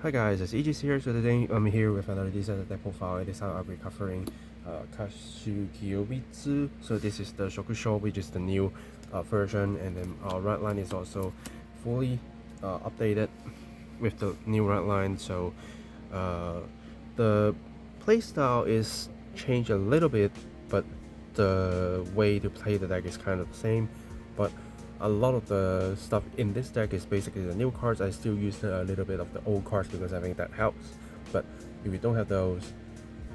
Hi guys, it's Aegis here. So today I'm here with another deck profile. This time I'll be covering Kashuu Kiyomitsu. So this is the Shukusou, which is the new version, and then our red line is also fully updated with the new red line. So the playstyle is changed a little bit, but the way to play the deck is kind of the same. But a lot of the stuff in this deck is basically the new cards. I still use a little bit of the old cards because I think that helps. But if you don't have those,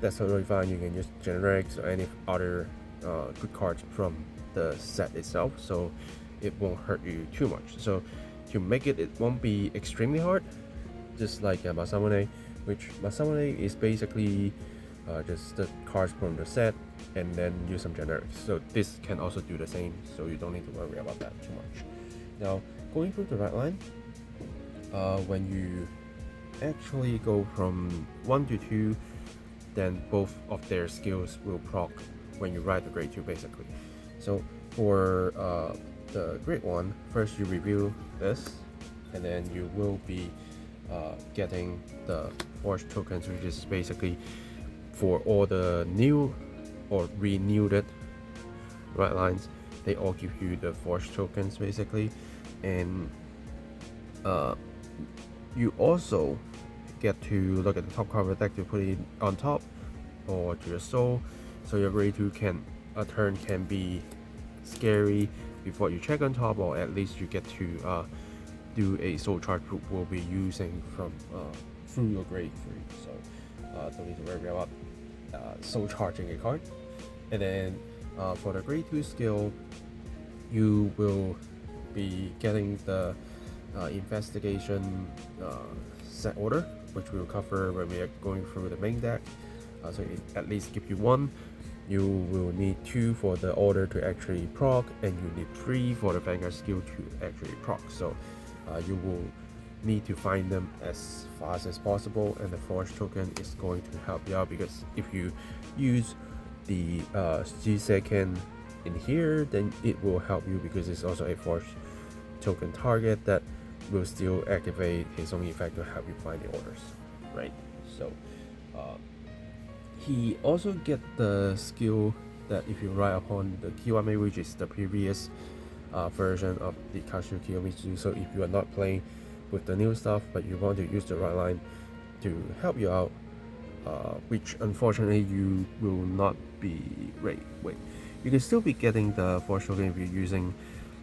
that's totally fine. You can use generics or any other good cards from the set itself, so it won't hurt you too much. So to make it, it won't be extremely hard, just like Masamune, which Masamune is basically just the cards from the set and then use some generics. So this can also do the same, so you don't need to worry about that too much. Now, going through the red line, when you actually go from 1 to 2, then both of their skills will proc when you ride the grade 2 basically. So for the grade 1, first you review this, and then you will be getting the forge tokens, which is basically for all the new or renewed red lines. They all give you the forge tokens basically, and you also get to look at the top card of the deck to put it on top or to your soul, so your grade 2 a turn can be scary before you check on top, or at least you get to do a soul charge we'll be using from through your grade 3, so don't need to worry about soul charging a card. And then for the grade 2 skill, you will be getting the investigation set order, which we'll cover when we are going through the main deck. So it at least give you 1. You will need 2 for the order to actually proc, and you need 3 for the Vanguard skill to actually proc. So you will need to find them as fast as possible, and the forge token is going to help you out, because if you use the G-second in here, then it will help you because it's also a forge token target that will still activate his own effect to help you find the orders, right? So he also get the skill that if you ride upon the Kiwame, which is the previous version of the Kashuu Kiyomitsu. So if you are not playing with the new stuff, but you want to use the right line to help you out, which unfortunately you will not be. Wait, you can still be getting the force token if you're using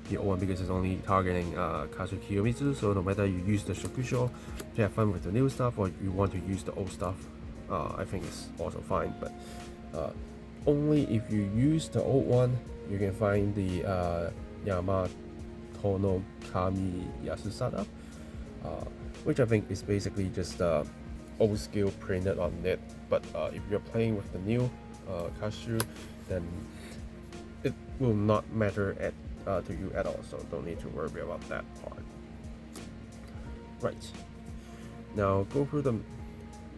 the old one, because it's only targeting Kashuu Kiyomitsu. So no matter you use the Shukusou to have fun with the new stuff, or you want to use the old stuff, I think it's also fine. But only if you use the old one, you can find the Yamato no Kami Yasusada, which I think is basically just old skill printed on it. But if you're playing with the new Kashuu, then it will not matter to you at all, so don't need to worry about that part. Right, now go through the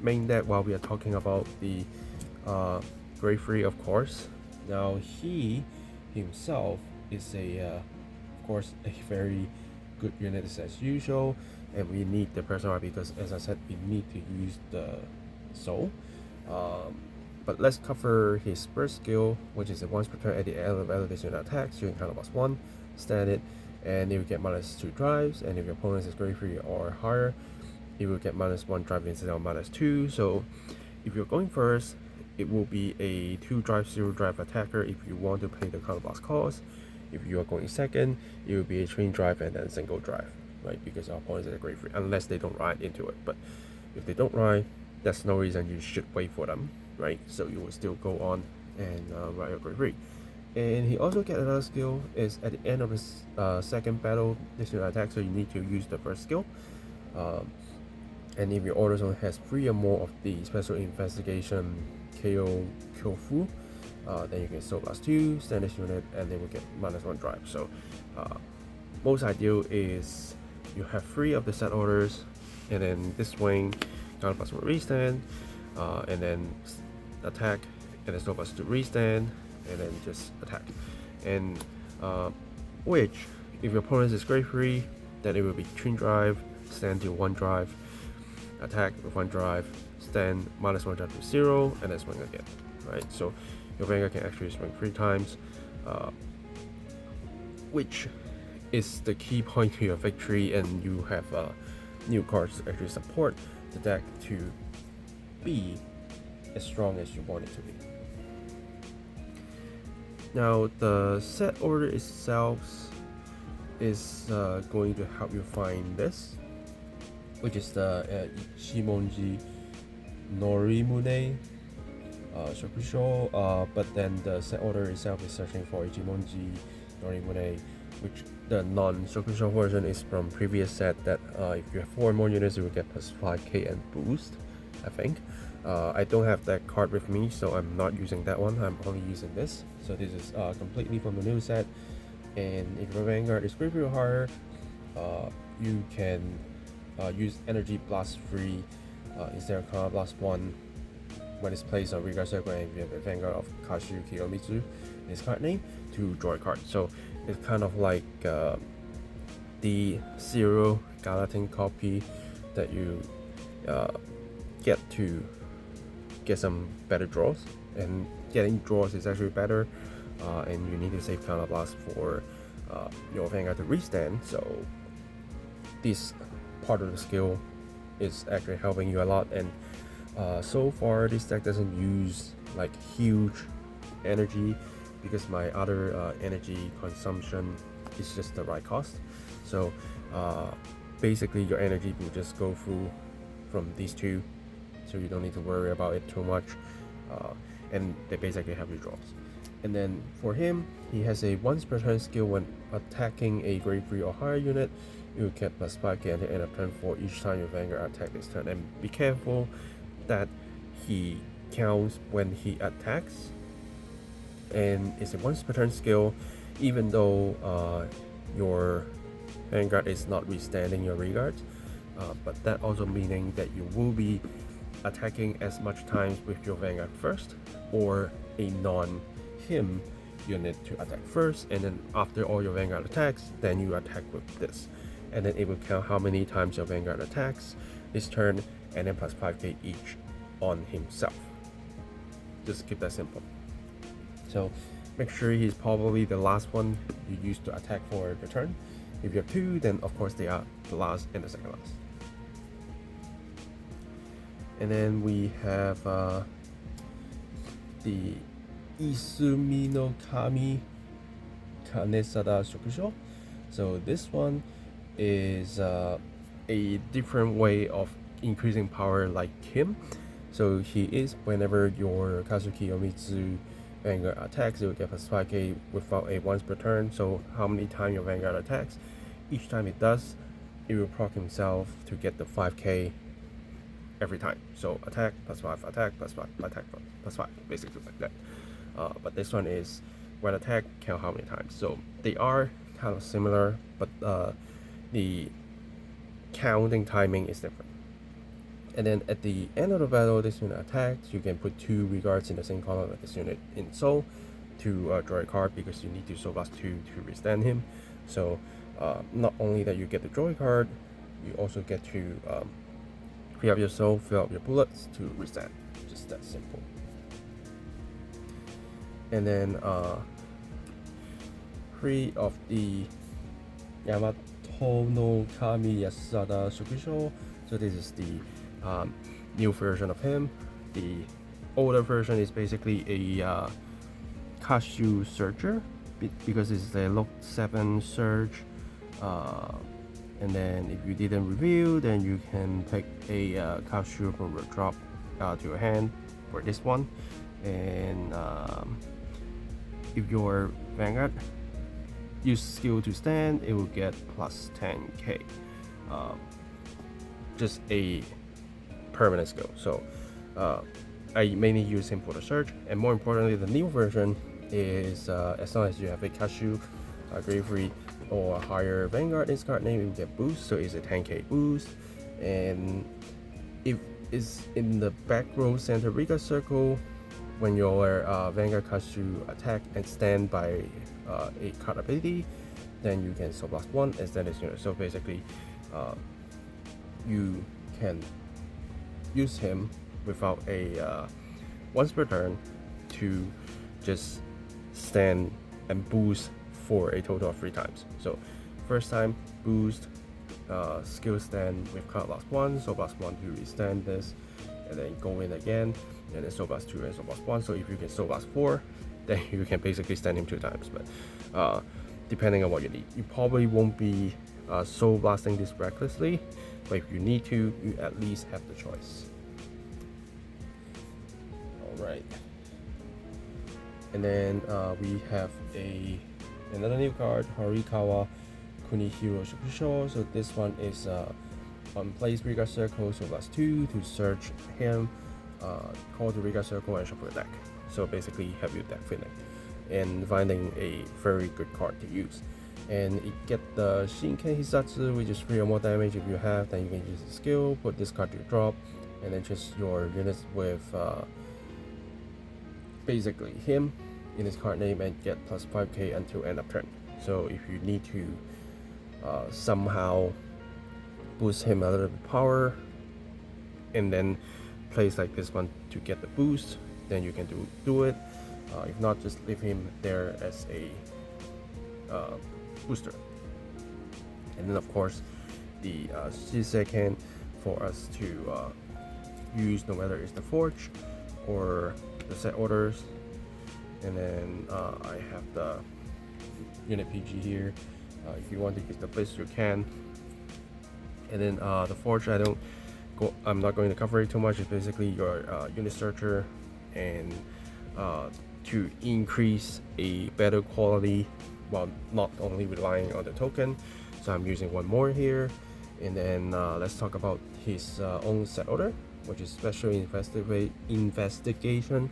main deck while we are talking about the grade 3, of course. Now he himself is of course a very good unit as usual, and we need the personal because, as I said, we need to use the soul. But let's cover his first skill, which is a once per turn at the end of elevation attacks, you can count plus 1, stand it, and you will get -2 drives. And if your opponent is grade 3 or higher, you will get -1 drive instead of -2. So if you're going first, it will be a 2 drive 0 drive attacker if you want to play the counterblast cost. If you are going second, it will be a twin drive and then single drive, right? Because our opponents are grade 3, unless they don't ride into it. But if they don't ride, there's no reason you should wait for them, right? So you will still go on and ride your grade 3. And he also get another skill is at the end of his second battle, this new attack, so you need to use the first skill. And if your order zone has 3 or more of the special investigation KO Kyofu, then you can soul plus 2, stand this unit, and they will get -1 drive. So most ideal is you have 3 of the set orders, and then this swing, counter plus 1 restand, and then attack, and then soul plus 2 restand, and then just attack. And which, if your opponent is grade 3, then it will be twin drive, stand to 1 drive, attack with 1 drive, stand -1 drive to 0, and then swing again, right? So your Vanguard can actually swing 3 times, which is the key point to your victory, and you have new cards to actually support the deck to be as strong as you want it to be. Now the set order itself is going to help you find this, which is the Ichimonji Norimune Shukusou, but then the set order itself is searching for Ichimonji Norimune, which the non-Shukusou version is from previous set that if you have 4 more units you will get plus 5k and boost, I think. I don't have that card with me, so I'm not using that one. I'm only using this. So this is completely from the new set, and if your Vanguard is pretty higher, you can use Energy Blast 3 instead of Counter Blast 1 when it's placed on Regal Circle, and if you have a Vanguard of Kashuu Kiyomitsu, this card name, to draw a card. So it's kind of like the Zero Gallatin copy that you get to get some better draws, and getting draws is actually better, and you need to save Counter Blast for your Vanguard to restand. So this part of the skill is actually helping you a lot, and so far this deck doesn't use like huge energy because my other energy consumption is just the right cost. So basically your energy will just go through from these two, so you don't need to worry about it too much, and they basically have your draws. And then for him, he has a once per turn skill. When attacking a grade 3 or higher unit, you will get plus 5k at the end of turn 4 each time your Vanguard attack this turn. And be careful that he counts when he attacks, and it's a once per turn skill, even though your Vanguard is not withstanding your regards, but that also meaning that you will be attacking as much times with your Vanguard first, or a non-him unit to attack first, and then after all your Vanguard attacks, then you attack with this, and then it will count how many times your Vanguard attacks this turn, and then plus 5k each on himself. Just keep that simple. So make sure he's probably the last one you use to attack for the turn. If you have 2, then of course they are the last and the second last. And then we have the Isumi no Kami HASATA Shukusou. So this one is a different way of increasing power like him. So he is, whenever your Kashuu Kiyomitsu Vanguard attacks, it will get plus 5k without a once per turn. So how many times your Vanguard attacks, each time it does, it will proc himself to get the 5k every time. So attack plus 5, attack plus 5, attack plus 5, basically like that. But this one is when attack, count how many times. So they are kind of similar, but the counting timing is different. And then at the end of the battle, this unit attacks, you can put 2 regards in the same column with this unit in soul to draw a card, because you need to soul blast 2 to withstand him. So not only that you get the draw card, you also get to free up your soul, fill up your bullets to withstand. Just that simple. And then 3 of the Yamato no Kami HASATA Shukusou. So this is the new version of him. The older version is basically a Kashuu Searcher, because it's a Look 7 Search. And then if you didn't review, then you can pick a Kashuu from your drop to your hand for this one. And if your Vanguard use skill to stand, it will get plus 10k. Just a permanent skill. So I mainly use him for the search, and more importantly, the new version is as long as you have a Kashuu grade 3 or higher Vanguard in this card name, you get boost. So it's a 10k boost, and if it's in the back row center Regal Circle, when your Vanguard Kashuu attack and stand by a card ability, then you can soul blast 1 and stand this unit. So basically you can use him without a once per turn to just stand and boost for a total of 3 times. So first time boost, skill stand with card blast 1, soul blast 1 to restand this, and then go in again, and then soul blast 2 and soul blast 1. So if you can soul blast 4, then you can basically stand him 2 times. But depending on what you need, you probably won't be soul blasting this recklessly, but if you need to, you at least have the choice. Alright, and then we have another new card, Horikawa Kunihiro Shukusou. So this one is on place Regard Circle, so blast 2 to search him, call the Regard Circle and shuffle the deck. So basically have your deck filling and finding a very good card to use. And it get the Shinken Hisatsu, which is 3 or more damage. If you have, then you can use the skill, put this card to drop, and then just your units with basically him in his card name and get plus 5k until end of turn. So if you need to somehow boost him a little bit power and then place like this one to get the boost, then you can do it. If not, just leave him there as a booster. And then of course the second for us to use, no matter it's the forge or the set orders. And then I have the unit PG here. If you want to use the blitz, you can. And then the forge, I'm not going to cover it too much. It's basically your unit searcher, and to increase a better quality while not only relying on the token. So I'm using one more here. And then let's talk about his own set order, which is Special Investigation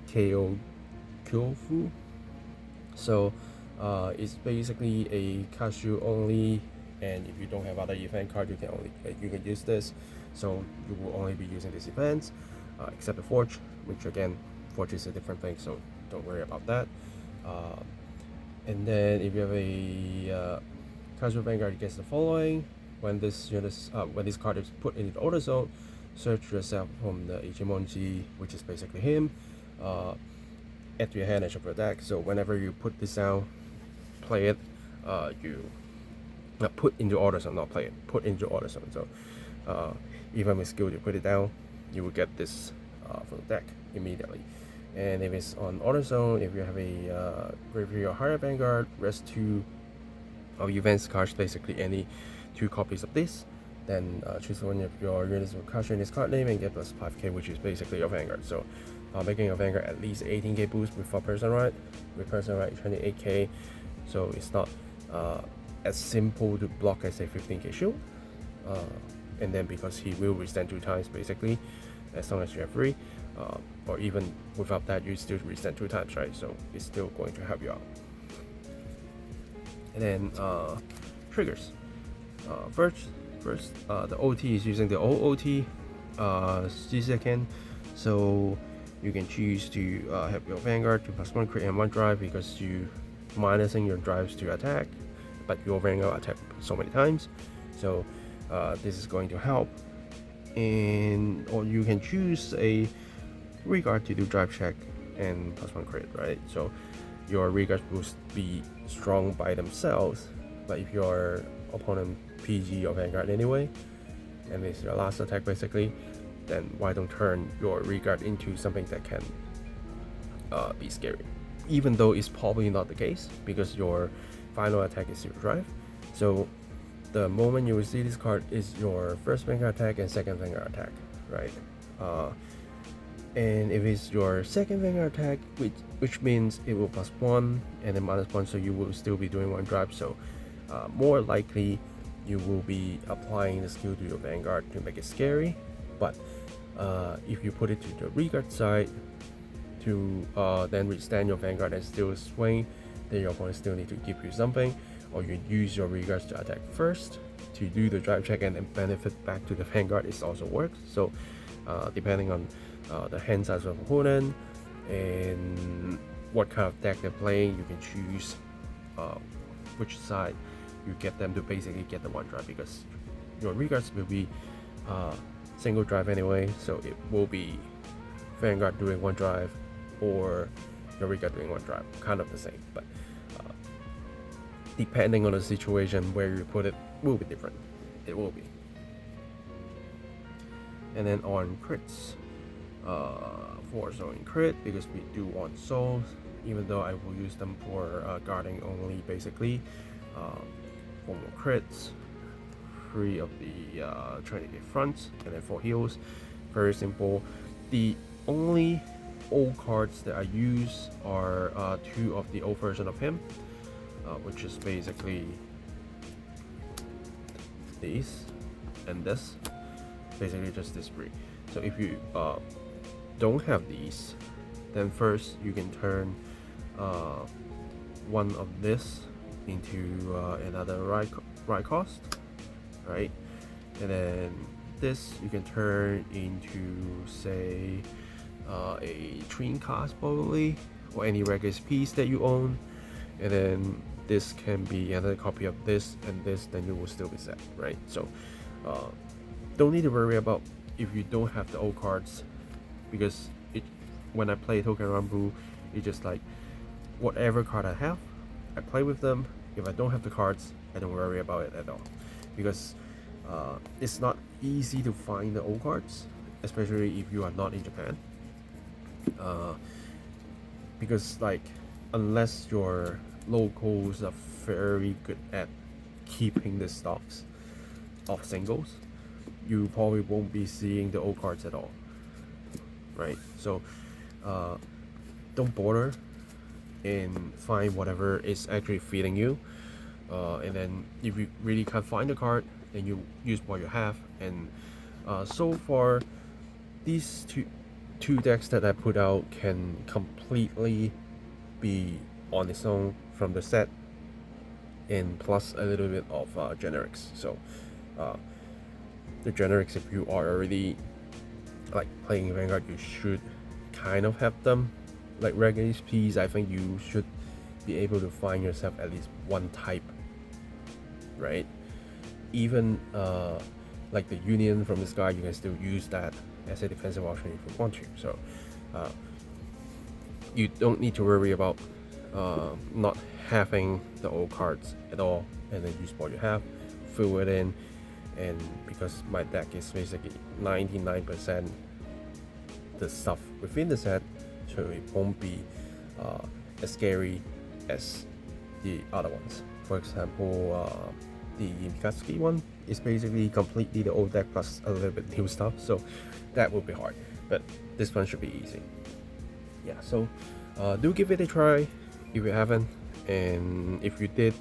Kyofu. So it's basically a Kashuu only, and if you don't have other event card, you can use this. So you will only be using this event, except the forge, which again, forge is a different thing, so don't worry about that. And then if you have a Cardfight Vanguard, it gets the following: when this card is put in the order zone, search yourself from the Ichimonji, which is basically him, add to your hand and shuffle your deck. So whenever you put this down, play it, you put into order zone, not play it, put into order zone. So even with skill, you put it down, you will get this from the deck immediately. And if it's on order zone, if you have a Graveyard or higher Vanguard, rest 2 of events cards, basically any 2 copies of this, then choose one of your units with Kashuu in his card name and get plus 5k, which is basically your Vanguard. So making a Vanguard at least 18k boost with 4 person right, with person right 28k. So it's not as simple to block as a 15k shield. And then because he will withstand 2 times basically, as long as you have 3, or even without that, you still withstand 2 times, right? So it's still going to help you out. And then triggers. First, the OT is using the old OT, second. So you can choose to have your Vanguard to +1 crit and 1 drive, because you minusing your drives to attack, but your Vanguard attack so many times. So this is going to help. And or you can choose a Regard to do drive check and +1 crit, right? So your Regards will be strong by themselves, but if your opponent PG or Vanguard anyway, and it's your last attack basically, then why don't turn your Regard into something that can be scary, even though it's probably not the case, because your final attack is 0 drive. So the moment you will see this card is your first Vanguard attack and second Vanguard attack, right? And if it's your second Vanguard attack, which means it will +1 and then -1, so you will still be doing 1 drive. So more likely you will be applying the skill to your Vanguard to make it scary. But if you put it to the Regard side to then withstand your Vanguard and still swing, then your opponent still need to give you something, or you use your Regards to attack first to do the drive check and then benefit back to the Vanguard. It also works. So depending on the hand size of opponent and what kind of deck they're playing, you can choose which side you get them to basically get the 1 drive, because your Regards will be single drive anyway, so it will be Vanguard doing one drive or Eureka doing one drive, kind of the same, but depending on the situation where you put it will be different. It will be. And then on crits, 4 showing crit because we do want souls, even though I will use them for guarding only basically. 4 more crits, 3 of the Trinity fronts, and then 4 heals. Very simple. The only old cards that I use are 2 of the old version of him, which is basically these and this. Basically just this 3. So if you don't have these, then first you can turn one of this into another right cost, right? And then this you can turn into, say, a twin cast probably, or any regular piece that you own. And then this can be another copy of this and this, then you will still be set, right? So don't need to worry about if you don't have the old cards, because when I play Token Rambu, it's just like whatever card I have, I play with them. If I don't have the cards, I don't worry about it at all, because it's not easy to find the old cards, especially if you are not in Japan, because like unless your locals are very good at keeping the stocks of singles, you probably won't be seeing the old cards at all, right? So don't bother and find whatever is actually feeding you, and then if you really can't find the card, then you use what you have. And so far these two decks that I put out can completely be on its own from the set, and plus a little bit of generics. So the generics, if you are already like playing Vanguard, you should kind of have them. Like regular HPs, I think you should be able to find yourself at least one type, right? Even like the Union from the Sky, you can still use that as a defensive option if you want to. So you don't need to worry about not having the old cards at all, and then use what you have, fill it in. And because my deck is basically 99% the stuff within the set, so it won't be as scary as the other ones. For example, the Mikatsuki one is basically completely the old deck plus a little bit new stuff, so that will be hard, but this one should be easy. Yeah, so do give it a try if you haven't, and if you did,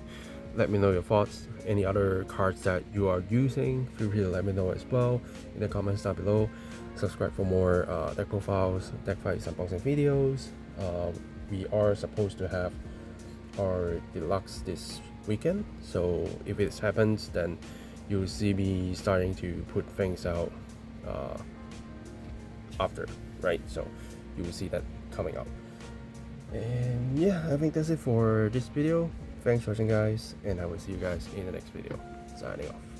let me know your thoughts. Any other cards that you are using, feel free to let me know as well in the comments down below. Subscribe for more deck profiles, deck fights, unboxing videos. We are supposed to have our deluxe this weekend, so if it happens, then you'll see me starting to put things out after, right? So you will see that coming up. And yeah, I think that's it for this video. Thanks for watching, guys, and I will see you guys in the next video. Signing off.